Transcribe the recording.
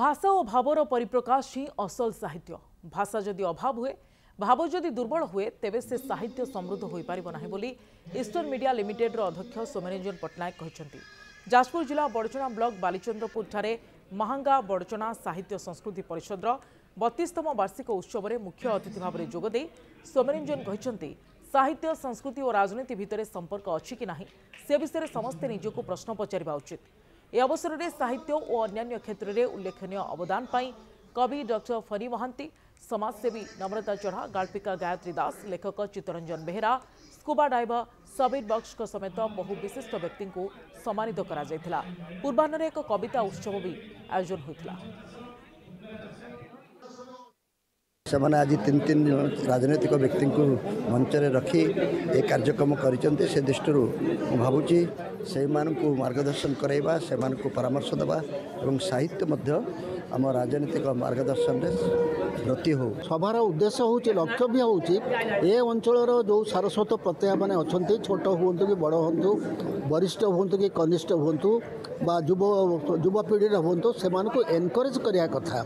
भाषा और भावर परिप्रकाश ही असल साहित्य। भाषा जदि अभाव हुए, भाव जदि दुर्बल हुए, तेबे से साहित्य समृद्ध हो पारिबो नाही बोली ईस्टर्न मीडिया लिमिटेड अध्यक्ष सोमरंजन पट्टनायक कहते। जाजपुर जिला बड़चना ब्लॉक बालीचंद्रपुर ठारे महांगा बड़चना साहित्य संस्कृति परिषद 32तम वार्षिक उत्सव में मुख्य अतिथि भाव में जोगदे सोमरंजन कहते साहित्य संस्कृति और राजनीति भितर संपर्क अच्छी कि नहीं से विषय समस्ते निजको प्रश्न पचारिबा उचित। ए अवसर में साहित्य और अन्य क्षेत्र में उल्लेखनीय अवदान पाई कवि डॉक्टर फनी महांती, समाजसेवी नम्रता चढ़ा, गाल्पिका गायत्री दास, लेखक चित्तरंजन बेहेरा, स्कूबा डाइवर सबीर बख्श समेत बहु विशिष्ट व्यक्ति को सम्मानित करा जायथिला। पूर्वाह्न एक कविता उत्सव भी आयोजन होता। सेमाने आज तीन तीन राजनैतिक व्यक्ति को मंच में रखी एक कार्यक्रम करते से दृष्टि भावुची से मार्गदर्शन कराइबा से परामर्श देवा और साहित्य मध्य आम राजनीतिक मार्गदर्शन ब्रती हो। सभार उद्देश्य हूँ लक्ष्य भी हूँ ए अंचल जो सारस्वत प्रत्यय मैंने अच्छा छोट हूँ कि बड़ हूँ, वरिष्ठ हूँ कि कनिष्ठ हूँ, युवपीढ़ी हूँ से एनकरेज करने कथा।